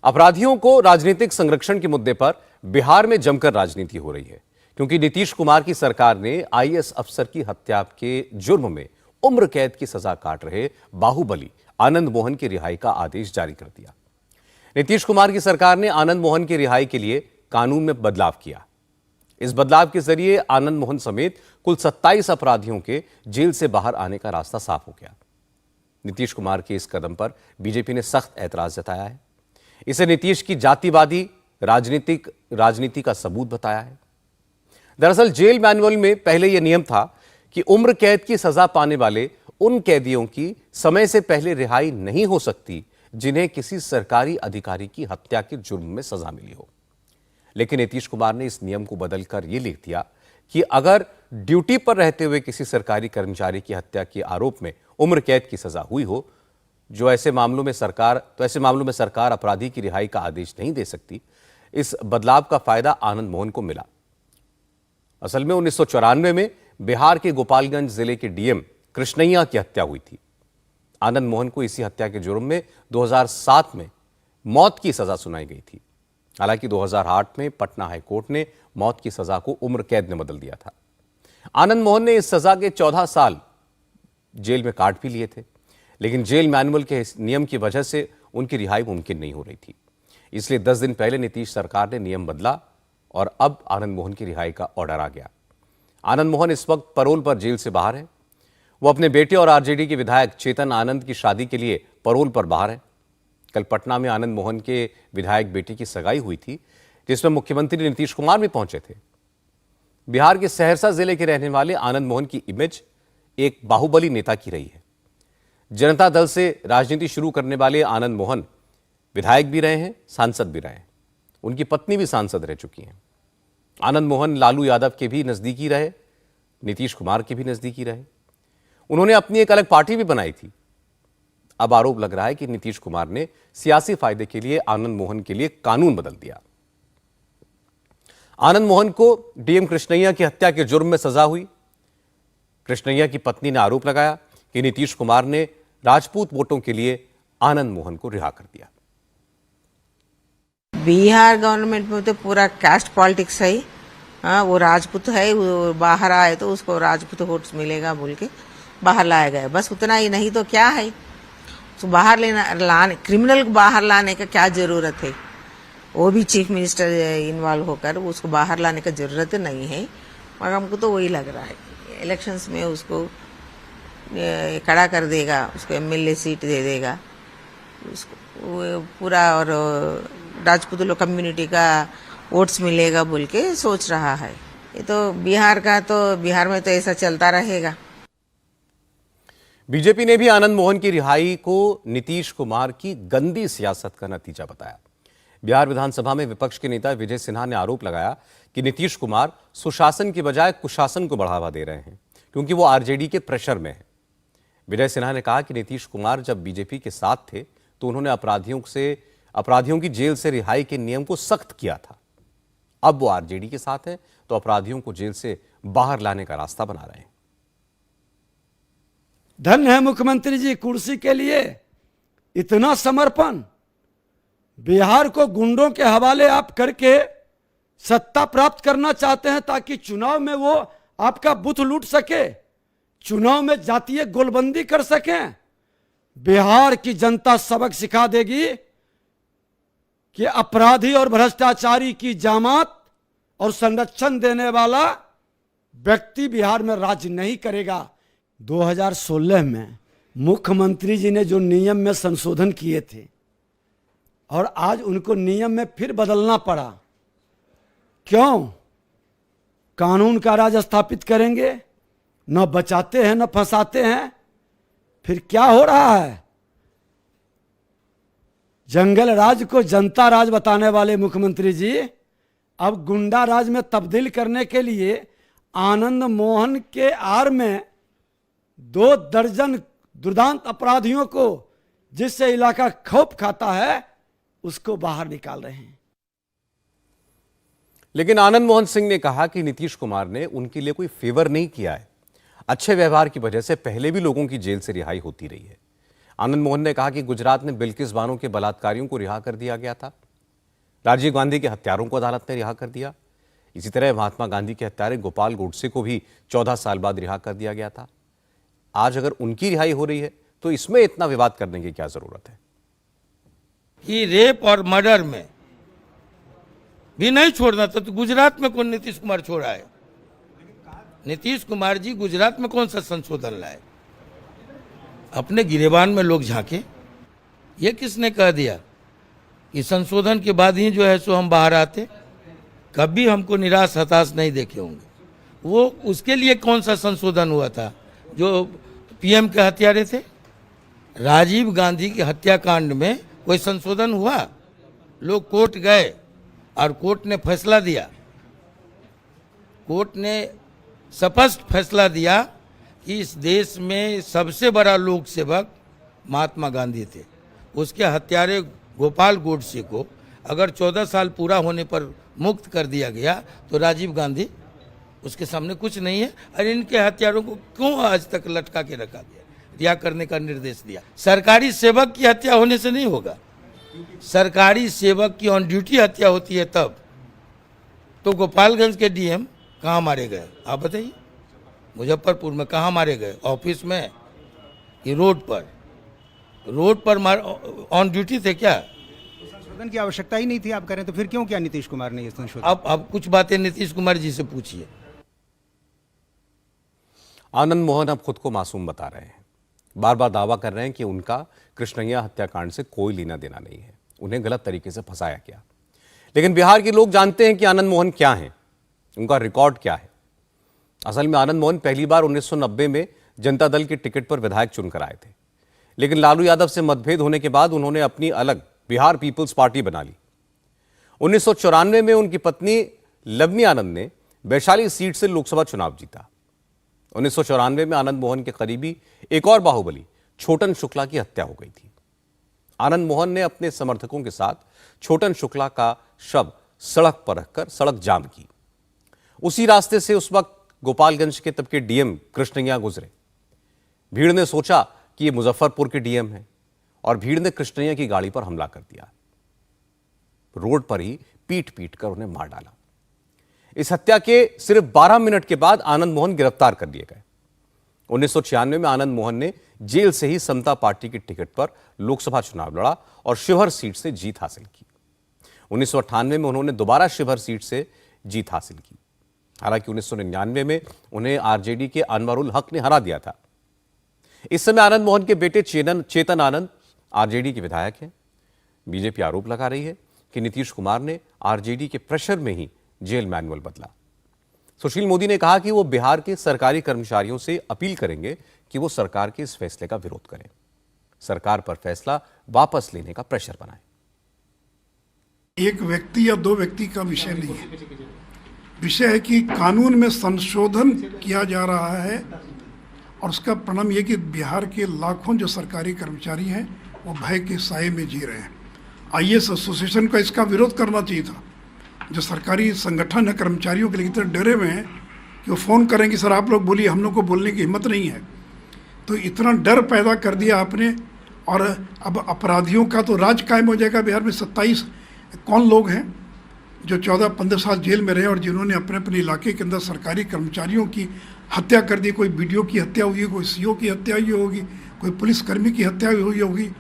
अपराधियों को राजनीतिक संरक्षण के मुद्दे पर बिहार में जमकर राजनीति हो रही है, क्योंकि नीतीश कुमार की सरकार ने आईएएस अफसर की हत्या के जुर्म में उम्र कैद की सजा काट रहे बाहुबली आनंद मोहन की रिहाई का आदेश जारी कर दिया। नीतीश कुमार की सरकार ने आनंद मोहन की रिहाई के लिए कानून में बदलाव किया। इस बदलाव के जरिए आनंद मोहन समेत कुल 27 अपराधियों के जेल से बाहर आने का रास्ता साफ हो गया। नीतीश कुमार के इस कदम पर बीजेपी ने सख्त ऐतराज जताया है। इसे नीतीश की जातिवादी राजनीति का सबूत बताया है। दरअसल जेल मैनुअल में पहले यह नियम था कि उम्र कैद की सजा पाने वाले उन कैदियों की समय से पहले रिहाई नहीं हो सकती जिन्हें किसी सरकारी अधिकारी की हत्या के जुर्म में सजा मिली हो। लेकिन नीतीश कुमार ने इस नियम को बदलकर यह लिख दिया कि अगर ड्यूटी पर रहते हुए किसी सरकारी कर्मचारी की हत्या के आरोप में उम्र कैद की सजा हुई हो, ऐसे मामलों में सरकार अपराधी की रिहाई का आदेश नहीं दे सकती। इस बदलाव का फायदा आनंद मोहन को मिला। असल में 1994 में बिहार के गोपालगंज जिले के डीएम कृष्णैया की हत्या हुई थी। आनंद मोहन को इसी हत्या के जुर्म में 2007 में मौत की सजा सुनाई गई थी। हालांकि 2008 में पटना हाईकोर्ट ने मौत की सजा को उम्र कैद में बदल दिया था। आनंद मोहन ने इस सजा के 14 साल जेल में काट भी लिए थे, लेकिन जेल मैनुअल के नियम की वजह से उनकी रिहाई मुमकिन नहीं हो रही थी। इसलिए 10 दिन पहले नीतीश सरकार ने नियम बदला और अब आनंद मोहन की रिहाई का ऑर्डर आ गया। आनंद मोहन इस वक्त पैरोल पर जेल से बाहर है। वो अपने बेटे और आरजेडी के विधायक चेतन आनंद की शादी के लिए पैरोल पर बाहर है। कल पटना में आनंद मोहन के विधायक बेटे की सगाई हुई थी, जिसमें मुख्यमंत्री नीतीश कुमार भी पहुंचे थे। बिहार के सहरसा जिले के रहने वाले आनंद मोहन की इमेज एक बाहुबली नेता की रही है। जनता दल से राजनीति शुरू करने वाले आनंद मोहन विधायक भी रहे हैं, सांसद भी रहे हैं। उनकी पत्नी भी सांसद रह चुकी हैं। आनंद मोहन लालू यादव के भी नजदीकी रहे, नीतीश कुमार के भी नजदीकी रहे। उन्होंने अपनी एक अलग पार्टी भी बनाई थी। अब आरोप लग रहा है कि नीतीश कुमार ने सियासी फायदे के लिए आनंद मोहन के लिए कानून बदल दिया। आनंद मोहन को डीएम कृष्णैया की हत्या के जुर्म में सजा हुई। कृष्णैया की पत्नी ने आरोप लगाया कि नीतीश कुमार ने राजपूत वोटों के लिए आनंद मोहन को रिहा कर दिया। बिहार गवर्नमेंट में तो पूरा कास्ट पॉलिटिक्स है। हाँ, वो राजपूत है, वो बाहर आए तो उसको राजपूत वोट्स मिलेगा बोल के बाहर लाया गया। बस उतना ही, नहीं तो क्या है, तो बाहर लाने क्रिमिनल को बाहर लाने का क्या जरूरत है। वो भी चीफ मिनिस्टर इन्वॉल्व होकर उसको बाहर लाने का जरूरत नहीं है। मगर हमको तो वही लग रहा है इलेक्शंस में उसको खड़ा कर देगा, उसको एमएलए सीट दे देगा उसको पूरा, और राजपूत लोग कम्युनिटी का वोट्स मिलेगा बोल के सोच रहा है। ये तो बिहार में तो ऐसा चलता रहेगा। बीजेपी ने भी आनंद मोहन की रिहाई को नीतीश कुमार की गंदी सियासत का नतीजा बताया। बिहार विधानसभा में विपक्ष के नेता विजय सिन्हा ने आरोप लगाया कि नीतीश कुमार सुशासन की बजाय कुशासन को बढ़ावा दे रहे हैं, क्योंकि वो आरजेडी के प्रेशर में है। विजय सिन्हा ने कहा कि नीतीश कुमार जब बीजेपी के साथ थे तो उन्होंने अपराधियों की जेल से रिहाई के नियम को सख्त किया था। अब वो आरजेडी के साथ हैं तो अपराधियों को जेल से बाहर लाने का रास्ता बना रहे हैं। धन्य है मुख्यमंत्री जी, कुर्सी के लिए इतना समर्पण। बिहार को गुंडों के हवाले आप करके सत्ता प्राप्त करना चाहते हैं ताकि चुनाव में वो आपका बूथ लूट सके, चुनाव में जातीय गोलबंदी कर सकें। बिहार की जनता सबक सिखा देगी कि अपराधी और भ्रष्टाचारी की जामात और संरक्षण देने वाला व्यक्ति बिहार में राज नहीं करेगा। 2016 में मुख्यमंत्री जी ने जो नियम में संशोधन किए थे और आज उनको नियम में फिर बदलना पड़ा। क्यों? कानून का राज स्थापित करेंगे, न बचाते हैं न फंसाते हैं। फिर क्या हो रहा है? जंगल राज को जनता राज बताने वाले मुख्यमंत्री जी अब गुंडा राज में तब्दील करने के लिए आनंद मोहन के आड़ में 2 दर्जन दुर्दांत अपराधियों को, जिससे इलाका खौफ खाता है, उसको बाहर निकाल रहे हैं। लेकिन आनंद मोहन सिंह ने कहा कि नीतीश कुमार ने उनके लिए कोई फेवर नहीं किया है। अच्छे व्यवहार की वजह से पहले भी लोगों की जेल से रिहाई होती रही है। आनंद मोहन ने कहा कि गुजरात में बिल्किस बानो के बलात्कारियों को रिहा कर दिया गया था, राजीव गांधी के हत्यारों को अदालत ने रिहा कर दिया। इसी तरह महात्मा गांधी के हत्यारे गोपाल गोडसे को भी 14 साल बाद रिहा कर दिया गया था। आज अगर उनकी रिहाई हो रही है तो इसमें इतना विवाद करने की क्या जरूरत है? कि रेप और मर्डर में भी नहीं छोड़ना था तो गुजरात में कौन नीतीश कुमार छोड़ा है? नीतीश कुमार जी गुजरात में कौन सा संशोधन लाए? अपने गिरेबान में लोग झांके। ये किसने कह दिया कि संशोधन के बाद ही जो है सो हम बाहर आते? कभी हमको निराश हताश नहीं देखे होंगे। वो उसके लिए कौन सा संशोधन हुआ था जो पीएम के हत्यारे थे? राजीव गांधी के हत्याकांड में कोई संशोधन हुआ? लोग कोर्ट गए और कोर्ट ने फैसला दिया। कोर्ट ने स्पष्ट फैसला दिया कि इस देश में सबसे बड़ा लोक सेवक महात्मा गांधी थे। उसके हत्यारे गोपाल गोडसे को अगर 14 साल पूरा होने पर मुक्त कर दिया गया तो राजीव गांधी उसके सामने कुछ नहीं है। और इनके हत्यारों को क्यों आज तक लटका के रखा गया? रिहा करने का निर्देश दिया। सरकारी सेवक की हत्या होने से नहीं होगा। सरकारी सेवक की ऑन ड्यूटी हत्या होती है तब। तो गोपालगंज के डीएम कहाँ मारे गए आप बताइए? मुजफ्फरपुर में कहाँ मारे गए? ऑफिस में कि रोड पर? रोड पर ऑन ड्यूटी थे क्या? संशोधन की आवश्यकता ही नहीं थी आप करें तो फिर क्यों किया नीतीश कुमार ने ये संशोधन? अब कुछ बातें नीतीश कुमार जी से पूछिए। आनंद मोहन अब खुद को मासूम बता रहे हैं, बार बार दावा कर रहे हैं कि उनका कृष्णैया हत्याकांड से कोई लेना देना नहीं है, उन्हें गलत तरीके से फंसाया गया। लेकिन बिहार के लोग जानते हैं कि आनंद मोहन क्या हैं, उनका रिकॉर्ड क्या है। असल में आनंद मोहन पहली बार 1990 में जनता दल के टिकट पर विधायक चुनकर आए थे, लेकिन लालू यादव से मतभेद होने के बाद उन्होंने अपनी अलग बिहार पीपल्स पार्टी बना ली। 1994 में उनकी पत्नी लवनी आनंद ने वैशाली सीट से लोकसभा चुनाव जीता। 1994 में आनंद मोहन के करीबी एक और बाहुबली छोटन शुक्ला की हत्या हो गई थी। आनंद मोहन ने अपने समर्थकों के साथ छोटन शुक्ला का शव सड़क पर रखकर सड़क जाम की। उसी रास्ते से उस वक्त गोपालगंज के तब के डीएम कृष्णैया गुजरे। भीड़ ने सोचा कि ये मुजफ्फरपुर के डीएम हैं और भीड़ ने कृष्णैया की गाड़ी पर हमला कर दिया। रोड पर ही पीट पीट कर उन्हें मार डाला। इस हत्या के सिर्फ 12 मिनट के बाद आनंद मोहन गिरफ्तार कर लिए गए। 1996 में आनंद मोहन ने जेल से ही समता पार्टी की टिकट पर लोकसभा चुनाव लड़ा और शिवहर सीट से जीत हासिल की। 1998 में उन्होंने दोबारा शिवहर सीट से जीत हासिल की। हालांकि 1999 में उन्हें आरजेडी के अनवरुल हक ने हरा दिया था। इस समय आनंद मोहन के बेटे चेतन आनंद आरजेडी के विधायक हैं। बीजेपी आरोप लगा रही है कि नीतीश कुमार ने आरजेडी के प्रेशर में ही जेल मैनुअल बदला। सुशील मोदी ने कहा कि वो बिहार के सरकारी कर्मचारियों से अपील करेंगे कि वो सरकार के इस फैसले का विरोध करें, सरकार पर फैसला वापस लेने का प्रेशर बनाएं। एक व्यक्ति या दो व्यक्ति का विषय नहीं है। विषय है कि कानून में संशोधन किया जा रहा है और उसका परिणाम ये कि बिहार के लाखों जो सरकारी कर्मचारी हैं वो भय के साए में जी रहे हैं। आईएएस एसोसिएशन का इसका विरोध करना चाहिए था। जो सरकारी संगठन है कर्मचारियों के लिए इतने डरे हुए हैं कि वो फ़ोन करेंगे सर आप लोग बोलिए, हम लोग को बोलने की हिम्मत नहीं है। तो इतना डर पैदा कर दिया आपने और अब अपराधियों का तो राज कायम हो जाएगा। बिहार में 27 कौन लोग हैं जो 14-15 साल जेल में रहे और जिन्होंने अपने अपने इलाके के अंदर सरकारी कर्मचारियों की हत्या कर दी। कोई बीडीओ की हत्या हुई, कोई सीओ की हत्या हुई होगी, कोई पुलिसकर्मी की हत्या हुई होगी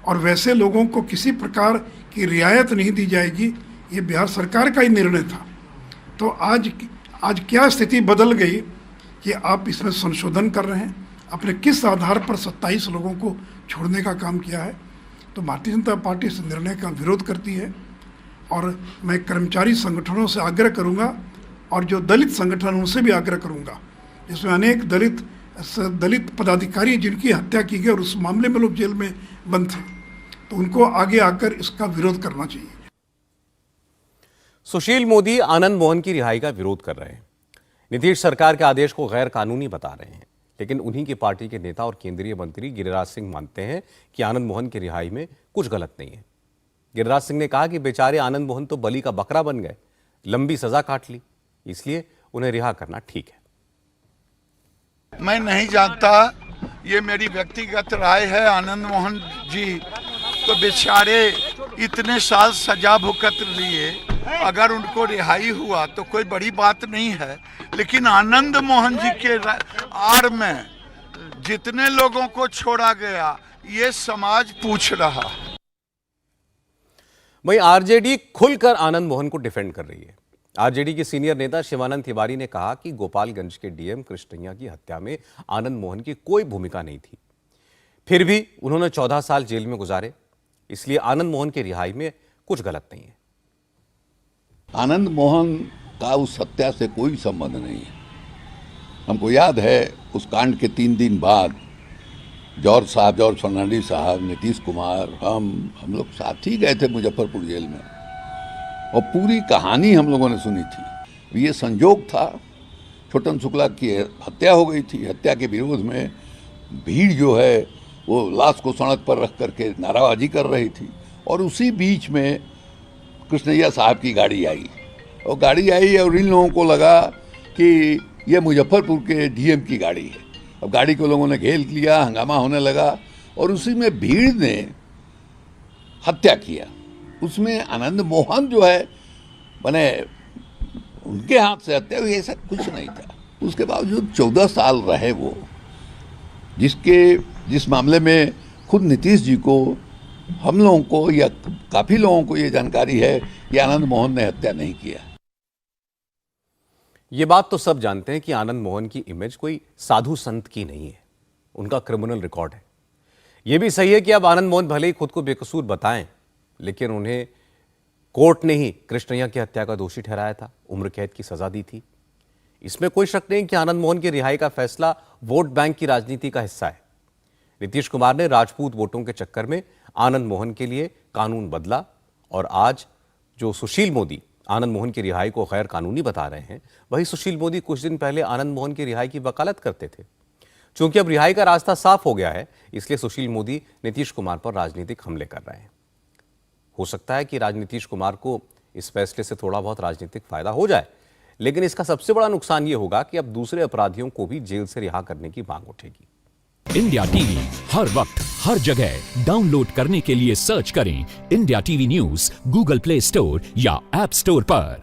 और वैसे लोगों को किसी प्रकार की रियायत नहीं दी जाएगी। ये बिहार सरकार का ही निर्णय था। तो आज क्या स्थिति बदल गई कि आप इसमें संशोधन कर रहे हैं? आपने किस आधार पर 27 लोगों को छोड़ने का काम किया है? तो भारतीय जनता पार्टी इस निर्णय का विरोध करती है और मैं कर्मचारी संगठनों से आग्रह करूंगा और जो दलित संगठन उनसे भी आग्रह करूंगा, जिसमें अनेक दलित पदाधिकारी जिनकी हत्या की गई और उस मामले में लोग जेल में बंद थे, तो उनको आगे आकर इसका विरोध करना चाहिए। सुशील मोदी आनंद मोहन की रिहाई का विरोध कर रहे हैं। नीतीश सरकार के आदेश को गैर कानूनी बता रहे हैं, लेकिन उन्हीं की पार्टी के नेता और केंद्रीय मंत्री गिरिराज सिंह मानते हैं कि आनंद मोहन की रिहाई में कुछ गलत नहीं है। गिरिराज सिंह ने कहा कि बेचारे आनंद मोहन तो बलि का बकरा बन गए, लंबी सजा काट ली, इसलिए उन्हें रिहा करना ठीक है। मैं नहीं जानता ये मेरी व्यक्तिगत राय है। आनंद मोहन जी तो बेचारे इतने साल सजा भुगत लिए, अगर उनको रिहाई हुआ तो कोई बड़ी बात नहीं है, लेकिन आनंद मोहन जी के आड़ में जितने लोगों को छोड़ा गया ये समाज पूछ रहा। वहीं आरजेडी खुलकर आनंद मोहन को डिफेंड कर रही है। आरजेडी के सीनियर नेता शिवानंद तिवारी ने कहा कि गोपालगंज के डीएम कृष्णैया की हत्या में आनंद मोहन की कोई भूमिका नहीं थी, फिर भी उन्होंने 14 साल जेल में गुजारे, इसलिए आनंद मोहन की रिहाई में कुछ गलत नहीं है। आनंद मोहन का उस हत्या से कोई संबंध नहीं है। हमको याद है उस कांड के 3 दिन बाद जॉर्ज फर्नांडिस साहब, नीतीश कुमार, हम लोग साथ ही गए थे मुजफ्फरपुर जेल में और पूरी कहानी हम लोगों ने सुनी थी। ये संजोग था, छोटन शुक्ला की हत्या हो गई थी। हत्या के विरोध में भीड़ जो है वो लाश को सड़क पर रख करके नाराबाजी कर रही थी और उसी बीच में कृष्णैया साहब की गाड़ी आई और इन लोगों को लगा कि ये मुजफ्फरपुर के डीएम की गाड़ी है। अब गाड़ी को लोगों ने घेर लिया, हंगामा होने लगा और उसी में भीड़ ने हत्या किया। उसमें आनंद मोहन जो है माने उनके हाथ से हत्या हुई, ऐसा कुछ नहीं था। उसके बावजूद 14 साल रहे वो, जिस मामले में खुद नीतीश जी को, हम लोगों को या काफी लोगों को ये जानकारी है कि आनंद मोहन ने हत्या नहीं किया। ये बात तो सब जानते हैं कि आनंद मोहन की इमेज कोई साधु संत की नहीं है, उनका क्रिमिनल रिकॉर्ड है। यह भी सही है कि अब आनंद मोहन भले ही खुद को बेकसूर बताएं, लेकिन उन्हें कोर्ट ने ही कृष्णैया की हत्या का दोषी ठहराया था, उम्र कैद की सजा दी थी। इसमें कोई शक नहीं कि आनंद मोहन की रिहाई का फैसला वोट बैंक की राजनीति का हिस्सा है। नीतीश कुमार ने राजपूत वोटों के चक्कर में आनंद मोहन के लिए कानून बदला और आज जो सुशील मोदी आनंद मोहन की रिहाई को गैर कानूनी बता रहे हैं, वही सुशील मोदी कुछ दिन पहले आनंद मोहन की रिहाई की वकालत करते थे। चूंकि अब रिहाई का रास्ता साफ हो गया है, इसलिए सुशील मोदी नीतीश कुमार पर राजनीतिक हमले कर रहे हैं। हो सकता है कि नीतीश कुमार को इस फैसले से थोड़ा बहुत राजनीतिक फायदा हो जाए, लेकिन इसका सबसे बड़ा नुकसान यह होगा कि अब दूसरे अपराधियों को भी जेल से रिहा करने की मांग उठेगी। इंडिया टीवी हर वक्त हर जगह डाउनलोड करने के लिए सर्च करें India TV news Google play store या ऐप स्टोर पर।